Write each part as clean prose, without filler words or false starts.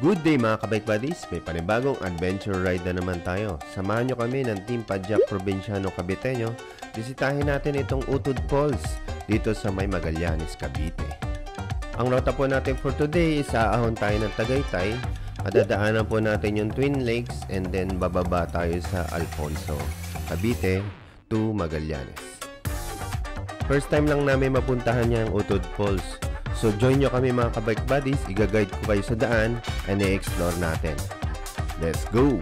Good day mga kabike buddies, may panibagong adventure ride na naman tayo. Samahan nyo kami ng Team Padjak Provinciano Caviteño. Bisitahin natin itong Utod Falls dito sa may Magallanes, Cavite. Ang rota po natin for today is aahon tayo ng Tagaytay. Madadaanan po natin yung Twin Lakes and then bababa tayo sa Alfonso, Cavite to Magallanes. First time lang namin mapuntahan niya ang Utod Falls. So join nyo kami mga kabike buddies, i-guide ko kayo sa daan and i-explore natin. Let's go!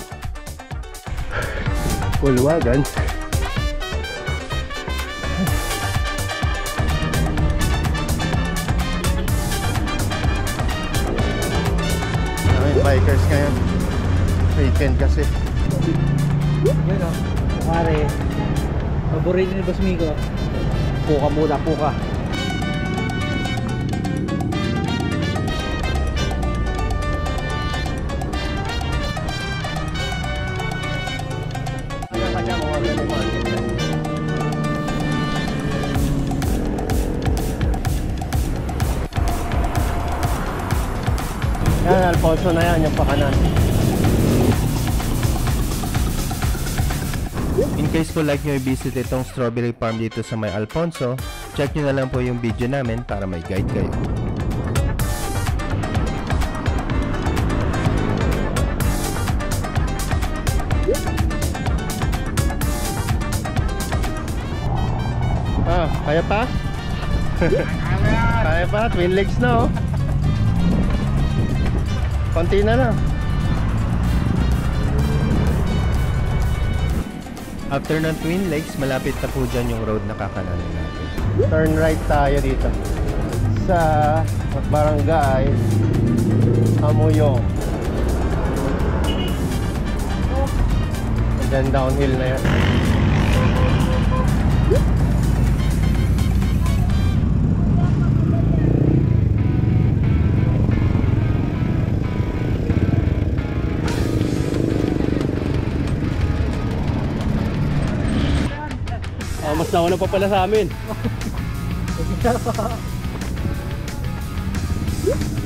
Kulwagan. Maraming bikers ngayon. Weekend kasi. Yan o, pare, paborito ni Boss Migo. Puka muna, puka. Yan, Alfonso na yan, yung pakanan. In case po like nyo i-visit itong strawberry farm dito sa may Alfonso, check nyo na lang po yung video namin para may guide kayo. Kaya pa? Kaya pa, Twin Lakes na oh. Konti na lang. After ng Twin Lakes, malapit na po dyan yung road na kakalanan natin. Turn right tayo dito sa barangay Amuyong. And then downhill na yan. Mas nauna pa pala sa amin.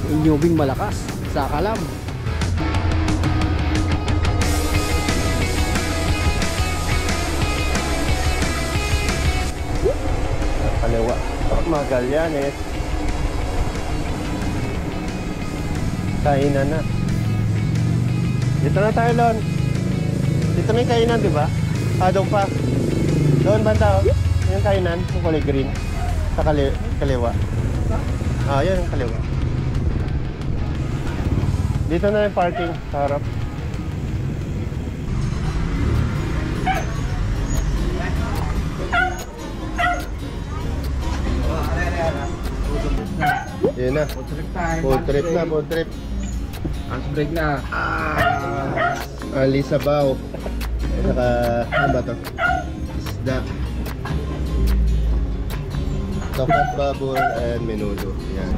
Inyubing malakas, sa kalam. Kaliwa, Magallanes. Kainan na. Dito na tayo, Lon. Dito na yung kainan, di ba? Doon pa. Doon banda, yung kainan, yung kulay green. Sa kaliwa. Yan yung kaliwa. Dito na yung parking sa harap. Yun na. Food trip na, food trip. Ice break na. Alisabaw. Saka, ano ba to? Isda. Tokat babor and menudo. Yan.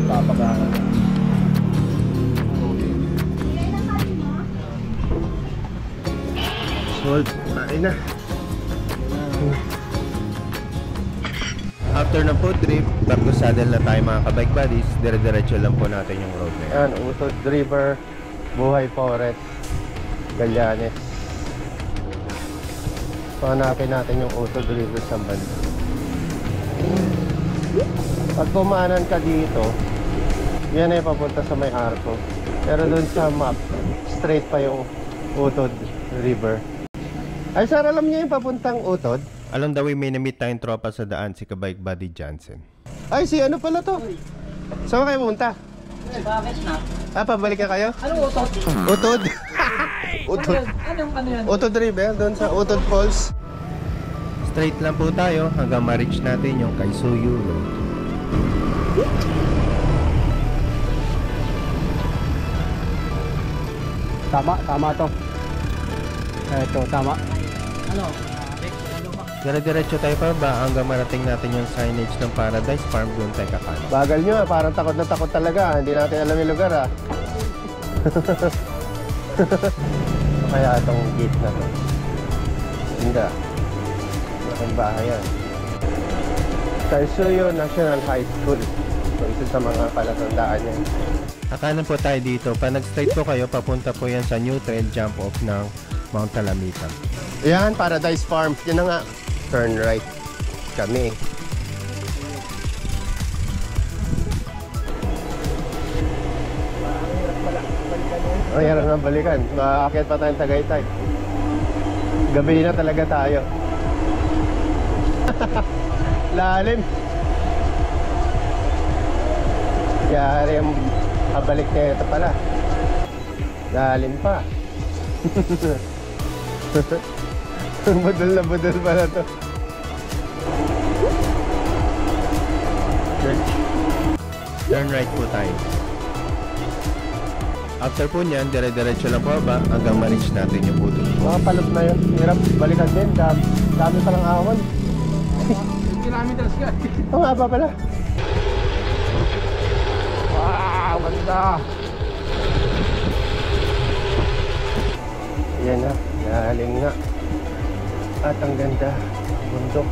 Papakakan. Salt. Kain na. After ng food trip, back to saddle na tayo mga kabike buddies. Dire-diretso lang po natin yung road na yan. Yan, Utod River, Buhay Forest, Magallanes. So hanapin natin yung Utod River sa banda. Pag pumanan ka dito, yan ay papunta sa may Arco. Pero dun sa map, straight pa yung Utod River. Ay sir, alam niyo yung papuntang Utod? Along the way may na-meet tayong tropa sa daan, si kabike buddy Johnson. Ay si ano pala to? Saan kayo pumunta? Bakit na? Pabalik ka kayo? Anong utod? Utod? Utod. Ano yan? Utod River, doon sa Utod Falls. Straight lang po tayo hanggang ma-reach natin yung Kaisuyu Road. Tama to. Ito, tama. Ano? Dire-diretso tayo pa ba hanggang marating natin yung signage ng Paradise Farm, doon tayo kakanan. Bagal nyo, parang takot na takot talaga. Hindi natin alam yung lugar ah. Kaya itong gate na to. Hindi. Malaking bahay yan. Kaisuyo National High School. So, isa sa mga palatandaan yan. Kakanan po tayo dito. Pag nag-straight po kayo, papunta po yan sa new trail jump off ng Mount Talamita. Yan, Paradise Farm. Yan na nga. Turn right kami. Ang hirap na balikan. Makakakit pa tayong Tagaytay. Gabi na talaga tayo. Lalim. Yari ang kabalik na ito pala. Lalim pa. Budol na budol pala to. Turn right po tayo. After po niyan, dire-diretso lang po ba hanggang ma-reach natin yung utod po. Mga palog na yun. Hirap balikan din. Dami palang ahon. Kilometers ka. Oo nga pa pala. Wow, ganda. Yan na. Lalim nga. At ang ganda. Bundok.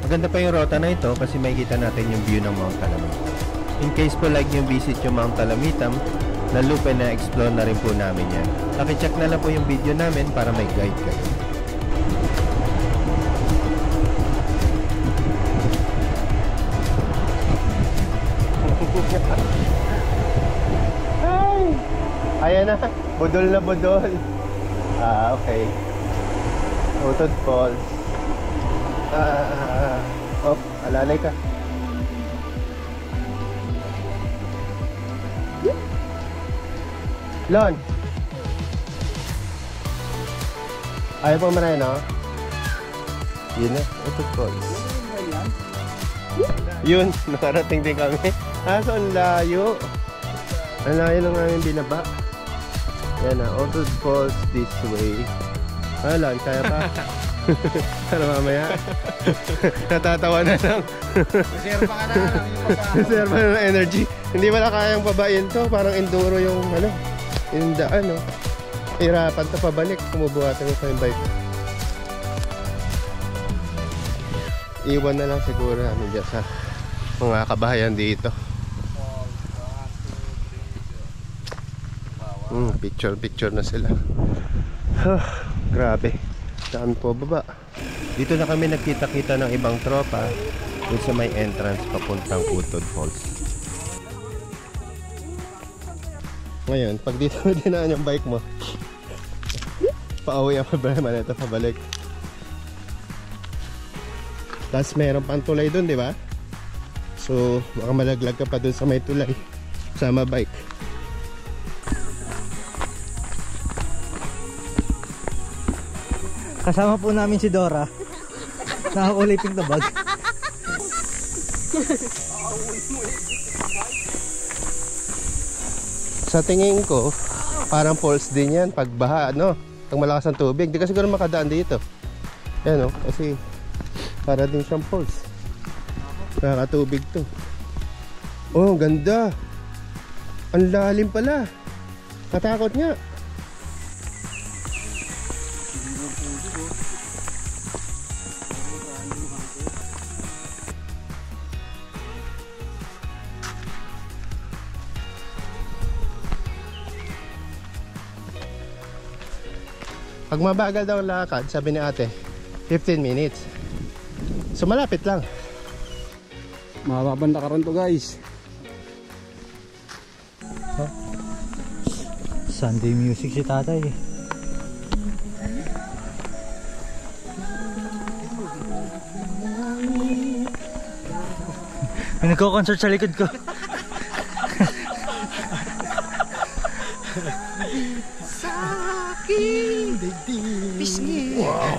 Maganda pa yung rota na ito kasi makikita natin yung view ng Mount Talamita. In case po like yung visit yung Mount Talamita, nalupa na explore na rin po namin yan. Pakicheck na lang po yung video namin para may guide kayo. Ayan na. Budol na budol. Ah, okay. Utod Falls. Oh, alalay ka. Lon. Ayaw po manayin, no? Yun na, Utod Falls. Yun, nakarating din kami. Kaso ang layo. Ang layo lang namin binaba. Yan na, Utod Falls this way. Lon, kaya pa? Para mamaya. Natatawa na lang. Reserva ka na lang yung pagkakas. Reserva na ng energy. Hindi wala kayang babain to. Parang enduro yung ano, yung daan, no? Hirapan to pabalik. Kumubuhatan mo sa yung bike. Iwan na lang siguro namin dyan sa mga kabahayan dito. Picture na sila. Grabe. Dami po baba. Dito na kami nagkita-kita ng ibang tropa dun sa may entrance papuntang Utod Falls. Ngayon, pag dito mo dinaan yung bike mo, pauwi ang problema nito pabalik. Tapos meron pang tulay dun, di ba? So, baka malaglag ka pa dun sa may tulay sama bike. Kasama po namin si Dora. Nakakuliping tabag. Sa tingin ko, parang falls din yan pag baha, no? Pag malakas ang tubig, di ka siguro makadaan dito. Yan, no? Kasi para din siyang falls. Nakakatubig to. Oh, ganda. Ang lalim pala. Katakot nga. Pag mabagal daw ang lakad, sabi ni ate, 15 minutes. So malapit lang. Mababanda ka rin to, guys. Sunday music si tatay. May nagko-concert sa likod ko. Wow.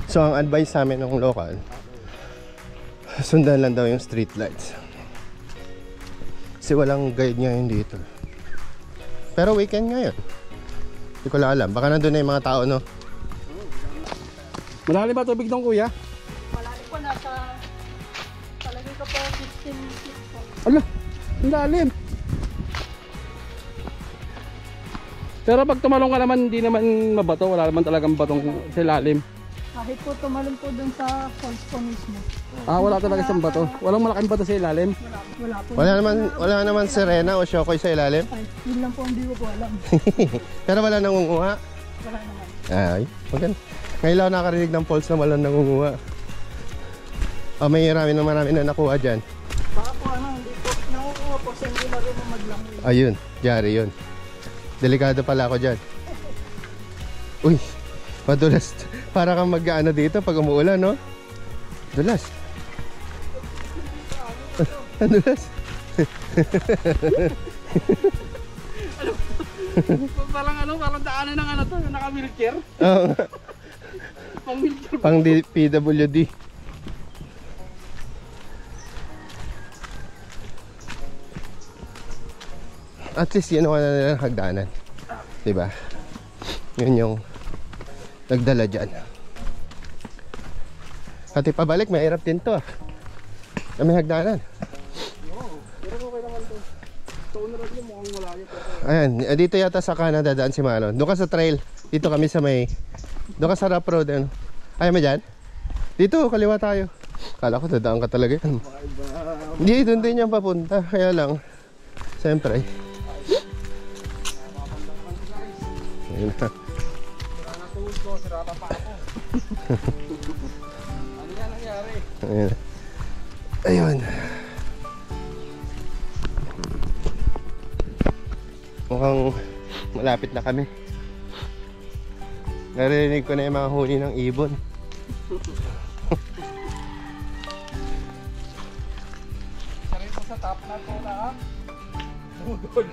So ang advice sa amin ng local, sundan lang daw yung street lights. Kasi walang guide ngayon dito. Pero weekend ngayon. Hindi ko lang alam. Baka nandun na yung mga tao, no? Malalim ba tubig doon, kuya? Malalim po, nasa palagay ko po 15 feet po. Ala, ang lalim. Pero pag tumalong ka naman, hindi naman mabato. Wala naman talagang batong sa ilalim. Kahit po tumalon po dun sa falls po mismo. Ah, wala talaga siyang bato. Walang malaking bato sa ilalim. Wala po. Wala naman Serena o Shokoy sa ilalim. Ay, yun lang po hindi ko po alam. Pero wala nangunguha. Wala naman. Ay, maganda. Ngayon lang nakarinig ng falls na walang nangunguha. Oh, may marami na nakuha dyan. Baka po hindi po. Nakukuha po sa hindi marunong maglangoy. Ayun, Jari yun. Delikado pala ako dyan. Uy, madulas. Para kang mag-ano dito pag umuulan, no? Dulas. Dulas. Parang daanan ng ano to, naka-wheelchair. Oo. Pang wheelchair. Pang PWD. At least yun na nila ng hagdanan. Diba? Yun yung nagdala dyan. Pati pabalik, mahirap din to. May hagdanan. Pero okay naman to. Ito na rin yung mukhang malayo. Ayan, dito yata sa Canada daan si Malon. Doon ka sa trail. Dito kami sa may... Doon ka sa rough road. Ano? Ayaw mo dyan? Dito, kaliwa tayo. Kala ko dadaan ka talaga yan. Hindi, doon din yan papunta. Kaya lang, siyempre. Ayun na. Sirata pa ako. Ano yan nangyari? Ayun. Ayun. Mukhang malapit na kami. Narinig ko na yung mga huni ng ibon. Sarin po sa top na po na ha? Budol.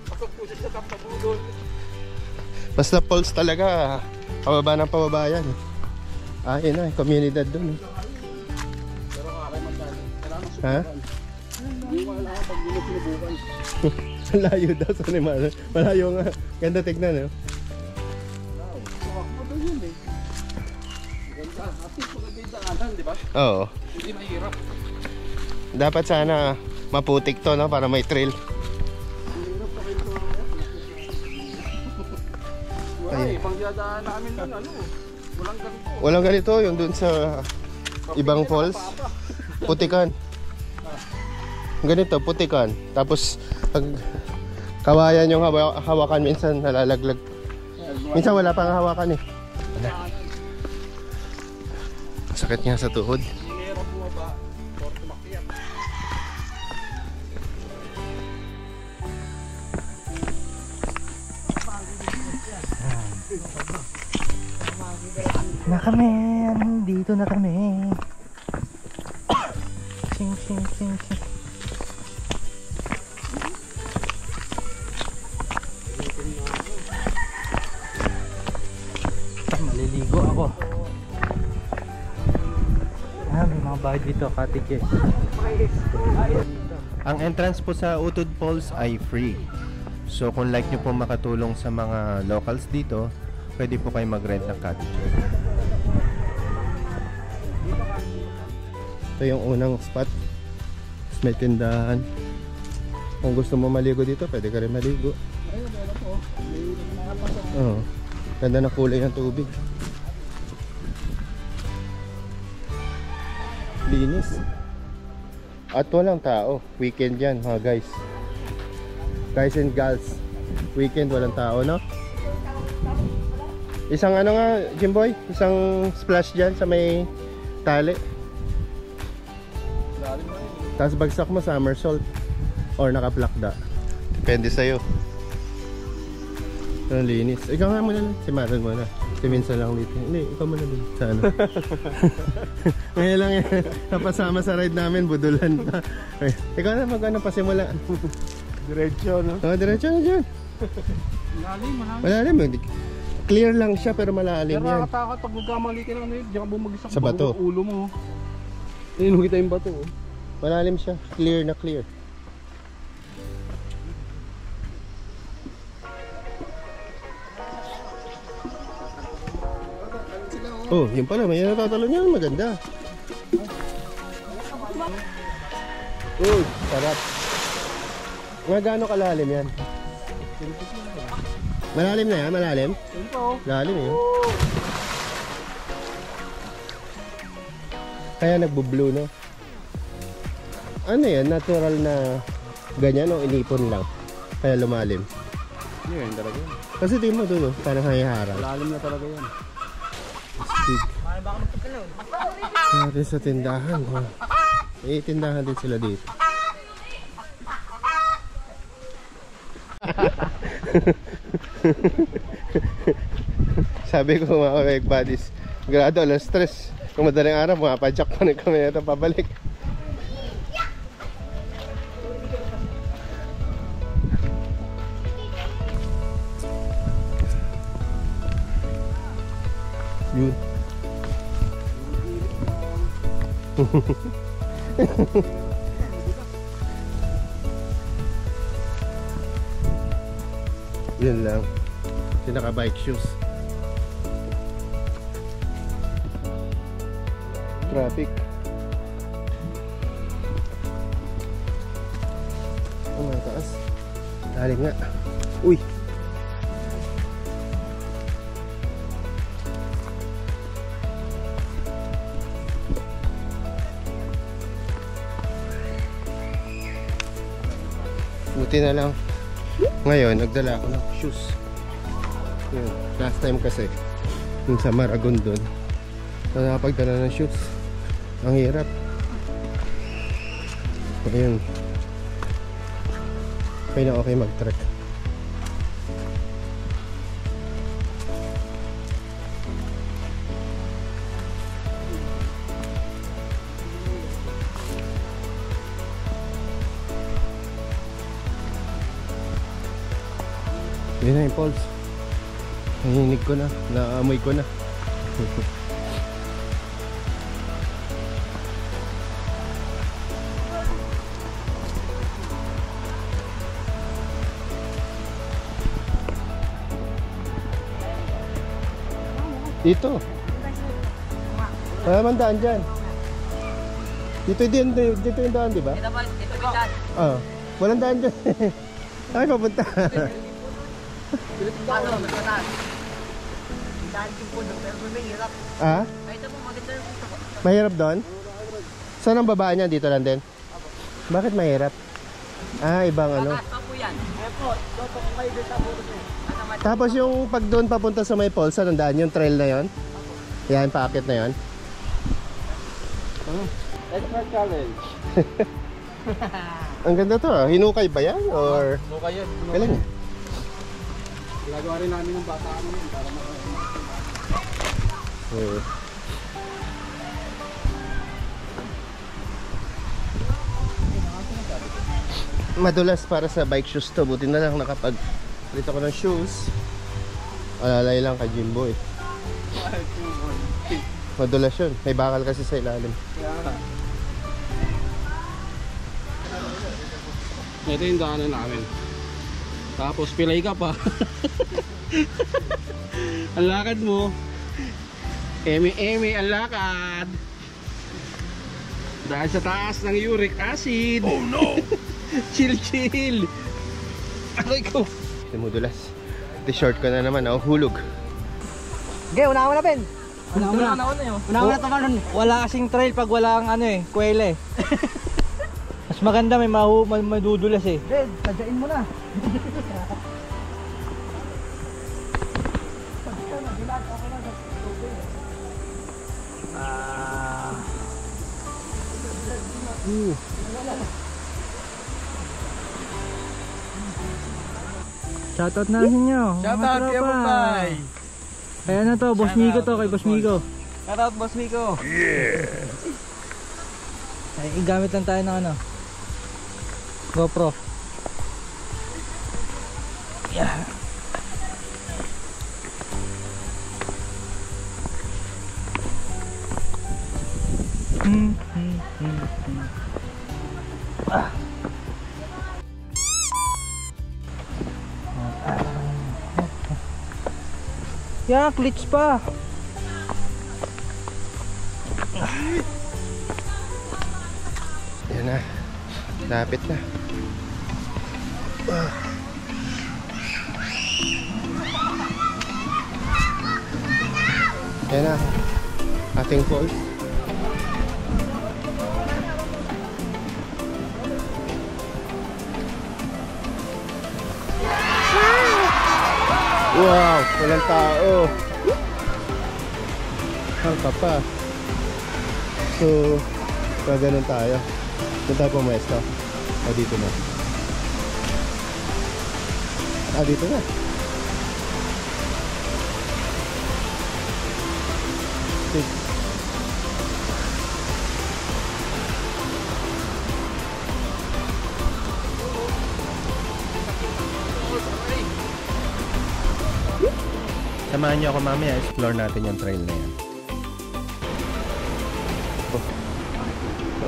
Pasok po siya sa top na budol. Basta falls talaga, pababa ng pababa yan. Ah, yun na, komunidad dun. Pero kakay magdali. Kailangan Ha? Hindi ko alam pag hindi sinubukan. Malayo daw sa Nimala. Malayo nga. Ganda tignan, eh. Budol yun eh. Ganda. At least maganda yung daanan, di ba? Oo. Hindi mahirap. Dapat sana maputik to, no? Para may trail. Mahirap pa kayo sa wala eh. Pang dadaan namin dun ano. Walang ganito. Walang ganito, yung dun sa ibang falls. Putikan. Ganito, putikan. Tapos, pag kawayan yung hawakan, minsan nalalaglag. Minsan wala pang hawakan eh. Sakit nga sa tuhod. Mahirap bumaba. Or tumakyat. Na kami, dito na kami. Sing, sing, sing, sing. Maliligo ako. May mga bahay dito, cottages. Ang entrance po sa Utod Falls ay free. So kung like nyo po makatulong sa mga locals dito, pwede po kayo mag-rent ng cottage. Ito yung unang spot. Tapos may tindahan. Kung gusto mo maligo dito, pwede ka rin maligo. Oo. Ganda na kulay ng tubig. Linis. At walang tao. Weekend yan mga guys. Guys and gals. Weekend walang tao, no? Isang ano nga, Jimboy? Isang splash dyan sa may tali. Tapos bagsak mo somersault or naka-plakda. Depende sa'yo. Ang linis. Ikaw nga muna lang. Si Maron muna. Si Minsan lang dito. Hindi, ikaw muna dun. Sa ano. Ngayon lang yan. Napasama sa ride namin. Budulan pa. Ikaw na mag-ano pasimula. Diretso, no? Diretso na dyan. Malalim. Clear lang siya pero malalim Pero yan. nakakatakot pag magkamali ka ng ano yun. Diyan ka bumagsak Sa bato. ulo mo. Ayun, kita yung bato. Oh. Malalim siya. Clear na clear. Oh, yun pala. May natatalon yan. Maganda. Oh, sarap. Mga gaano kalalim yan? Malalim na yan? Malalim? Ayun pa oh. Lalim yun. Kaya nagbo-blue, no? Ano yan? Natural na ganyan o inipon lang? Kaya lumalim. Yun talaga yun. Kasi tingin mo doon, oh, parang hayaharang. Lalim na talaga yan. Astig. Natin sa tindahan. Oh. Eh, tindahan din sila dito. Sabi ko mga bike buddies, grado alas stress. Kung madaling araw, mga padjak pa rin kami ito pabalik. Yun. Yun lang. Naka-bike shoes. Traffic. Oh, mataas. Lalim nga. Uy! Buti na lang. Ngayon, nagdala ako ng shoes. Yun. Last time kasi, yung sa Maragon doon, nakapagdala ng shoes. Ang hirap. Ayun. Okay na okay mag-trek. Yun na yung pulse. Nahinig ko na. Naamoy ko na. Dito. Wala man daan dyan. Dito yung daan, di ba? Dito ba yung daan? Ah, walang daan dyan. Ay, papunta. Paano? Magkataas. Daan yung puno, pero may hirap. Ah? Ay, ito po, maganda yung puno. Mahirap doon? Saan ang babaan niya? Dito lang din? Bakit mahirap? Ah, ibang ano. Pataas pa po yan. Eh po, doon po kayo dito sa puno niya. Tapos yung pag doon papunta sa may falls, anong daan? Yung trail na yon? Yan, paakit na yon. Expert challenge. Ang ganda to ah. Hinukay ba yan? Or... Hinukay yan. Kailan yan? Ginagawa rin namin ng bata kami yun para madulas para sa bike shoes to. Buti na lang nakapag dito ko ng shoes. Alalay lang kay Jimbo eh. Madulas yun. May bakal kasi sa ilalim. Ito yung daanan namin. Tapos pilay ka pa. Ang lakad mo. Eme ang lakad. Dahil sa taas ng uric acid. Oh no! Chill. Aray ko. Madulas. The short ko na naman. Hulog. Okay, una-una Ben. Una-una yun. Una-una naman. Wala kasing trail pag walang ano eh, kwela eh. Mas maganda may madudulas eh. Ben, sadyain mo na. Shoutout na rin nyo. Shoutout kay Mumbai. Kaya na to, Boss Miko to, kay Boss Miko. Shoutout Boss Miko. Yeah! Ay, igamit lang tayo ng ano, GoPro. Yeah. Ah. Yeah, glitch pa. Yan na. Lapit na. Yan na. Ating falls. Wow, walang tao. Ang pa. So, ganun tayo. Doon tayo pumesto. Dito na. Dito na. Samahan niyo ako mamaya, explore natin yung trail na yan.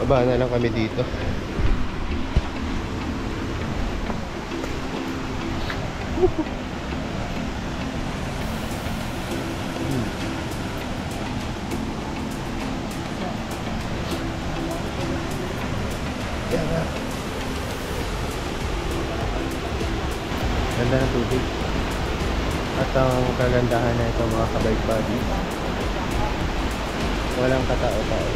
Baba na lang kami dito. Ganda ng tubig. At ang kagandahan na ito mga kabike buddy, walang katao-tao.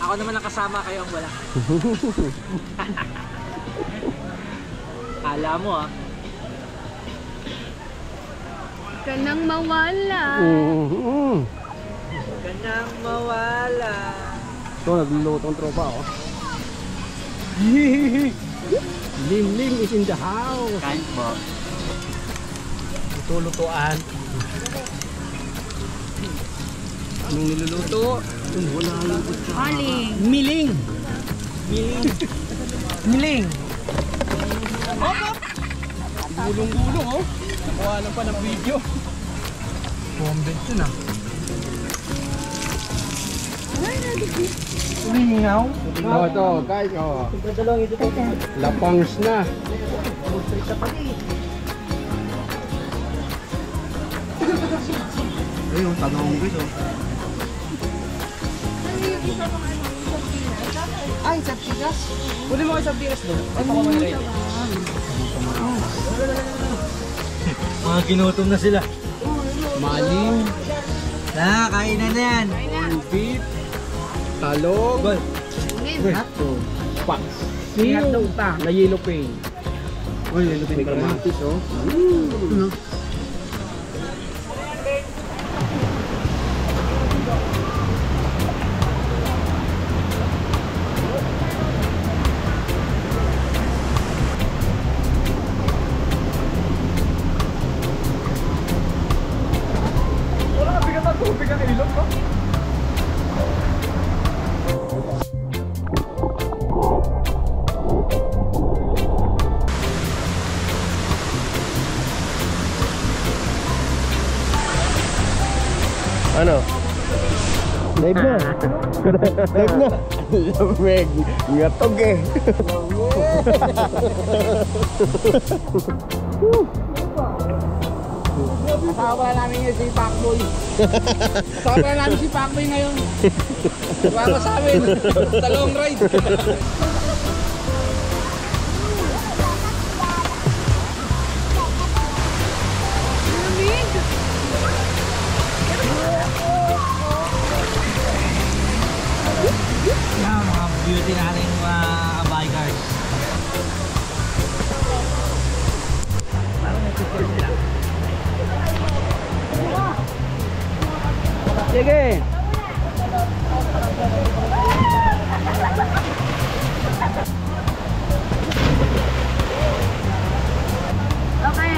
Ako naman ang kasama, kayo ang wala. Kala mo ah. Huwag ka nang mawala. Huwag ka nang mawala. Ito, nagluluto ang tropa ako. Lim is in the house. Kain po. Luto-lutoan. Anong niluluto? Wala lang. Aling. Miling. Miling. Gulong-gulong oh. Nakuha lang pa ng video. Bombet yun ah. Lingaw. Ito, guys. Oh. Lapangs na. Ayun, tanong guys oh. Ay, sa tigas. Pwede mo kayo sa bigas doon. Ano ko man rin? Mga ginutom na sila. Maling. Kainan na yan. Corned beef. Talog. Ito. Pax. Siyo. Na yellow paint. Oh, yellow paint para matis oh. Ano? Live na. Live na. Lamig. Ngatog eh. Kasama namin yun si Pacboy. Kasama namin si Pacboy ngayon. Para sa amin. Sa long ride. Yan, mga beauty natin mga bikers. Sige. Okay.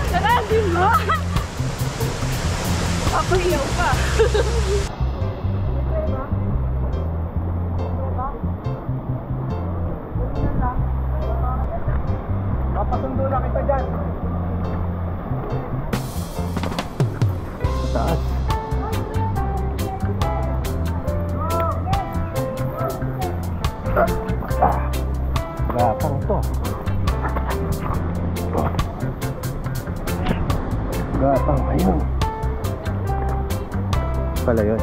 Nakasin mo? Papahiyaw pa. Papasundo na kita dyan. Taas. Gapang to. Gapang, ayun. Pala yun.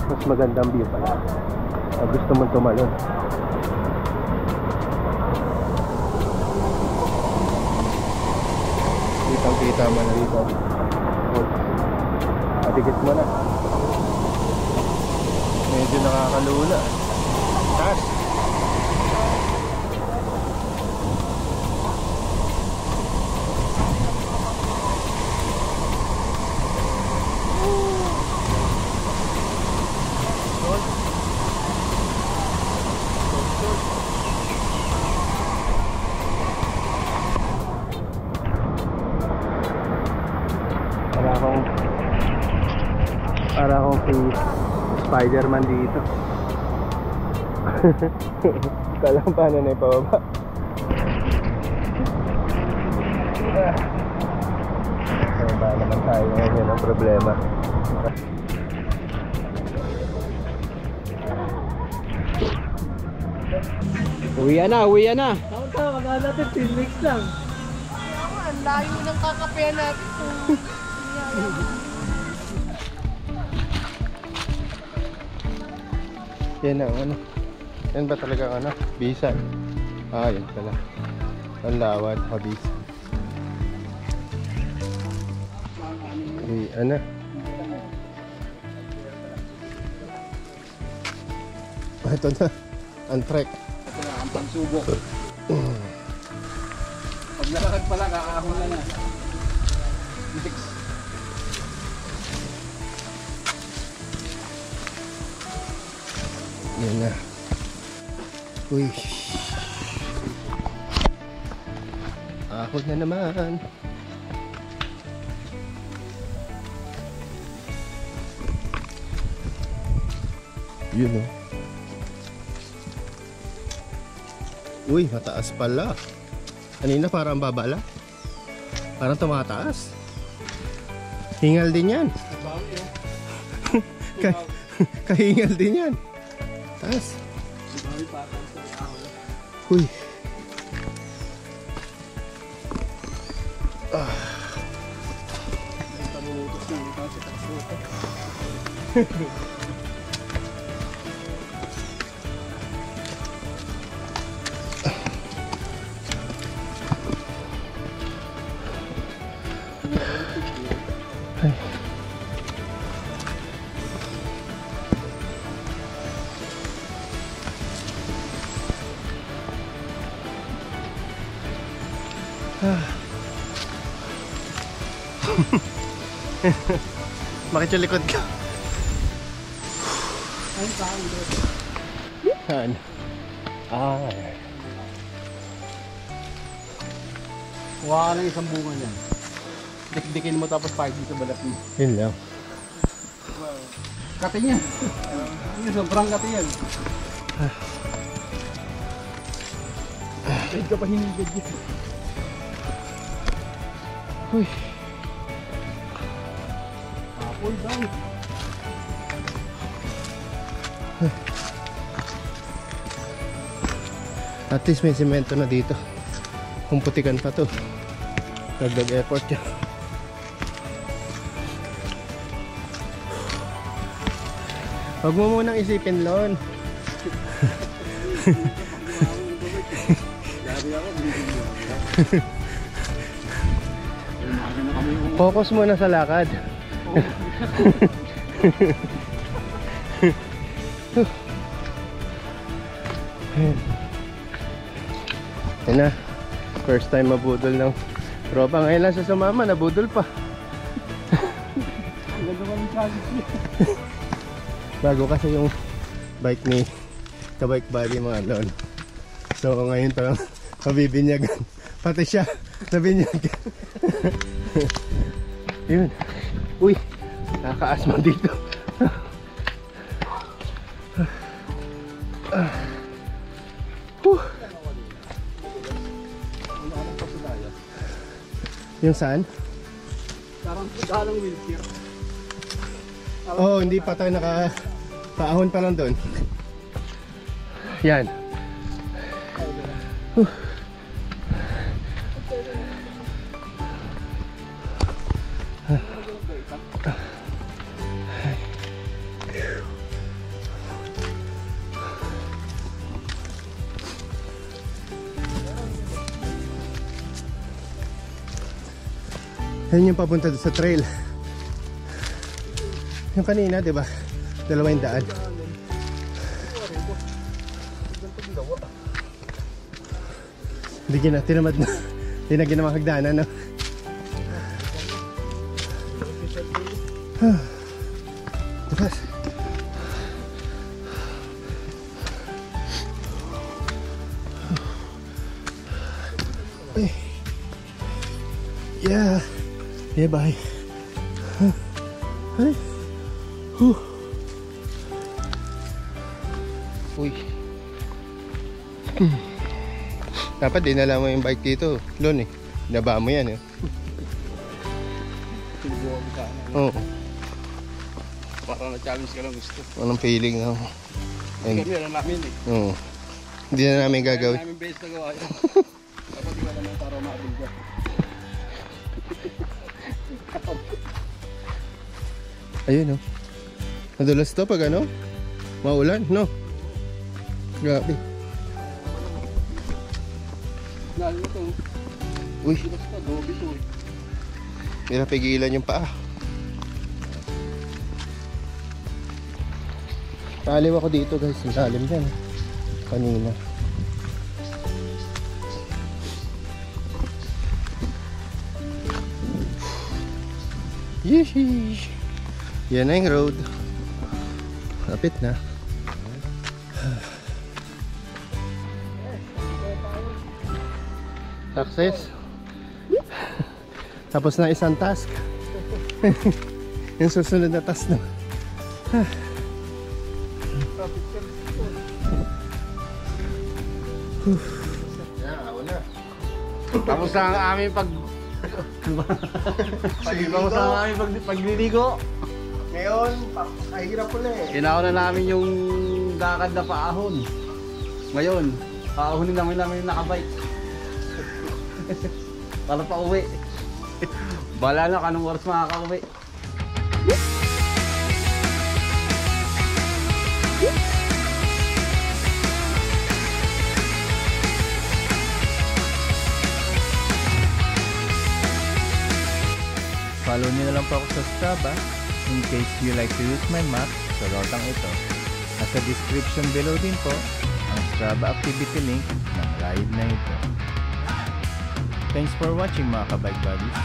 Mas magandang view pala. Gusto mong tumalon. Kitang-kita mo na dito. Patikit mo na. Medyo nakakalula. Taas. Para akong si Spider-Man dito. Kala ko paano na ipababa. Pababa naman tayo ngayon, ang problema. Uwian na. Tama, maganda natin 10 weeks lang. Ang layo ng kakapehan natin. Yan ang ano. Yan ba talaga ang ano? Bisan. Ah, yan pala. Ang lawad, kabisan. Eh, ano? Ito na. Ang trek. Ito na, ang pagsubok. Pag nalakad pala, kakahon na na. Yan na. Uy. Ahon na naman. Yun o. Uy, mataas pala. Kanina parang babala. Parang tumataas. Hingal din yan. Kahingal din yan. Taas. Uy. Bakit yung likod ka? Saan? Ay. Wala na isang bunga niyan. Dikdikin mo tapos pahit sa balat mo. Yun lang. Kati niya. Sobrang kati yan. Kahit ka pa hinigad yan. Uy. Apple down. At least may semento na dito. Kung putikan pa to, dagdag effort yan. Huwag mo munang isipin, Lon. Focus muna sa lakad. Yan na. First time mabudol ng tropa. Ngayon lang sa sumama, nabudol pa. Bago kasi yung bike ni ka-bike buddy mga Lon. So ngayon pa lang mabibinyagan. Pati siya nabinyagan. Yun. Uy, nakaka-asma dito. Yung saan? Parang wheelchair. Oh, hindi pa tayo paahon pa lang doon. Yan. Ayun yung papunta doon sa trail. Yung kanina, di ba? 2 daan. Hindi na, tinamad na. Hindi na ginawang hagdanan, no? Bukas. Yeah. Yeah, bye. Ay. Uy. Dapat dinala mo yung bike dito, Lon eh. Naba mo yan eh. Oo. Para na-challenge ka lang gusto. Anong feeling na? Kami alam namin eh. Oo. Hindi na namin gagawin. Kaya namin base na gawa yun. Dapat di ba naman para maabing ka. Ayun oh. Madulas to pag ano? Maulan, no? Grabe. Lalo ito. Uy, Bilas ka, dobi to eh. hindi na pigilan yung paa. Taliw ako dito guys, ang lalim yan. Kanina. Yeesh. Yan na yung road. Lapit na. Success. Tapos na isang task. Yung susunod na task na. Tapos na ang aming Tapos na ang aming pagliligo. Ngayon, kahirap ulit. Inauna namin yung lakad na paahon. Ngayon, paahonin namin yung nakabike. Para pa uwi. Bala na kanong oras makaka-uwi. Follow niyo na lang po ako sa Strava in case you like to use my map sa rotang ito. Nasa description below din po ang Strava activity link ng ride na ito. Thanks for watching mga ka-bike buddies.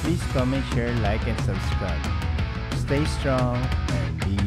Please comment, share, like, and subscribe. Stay strong and be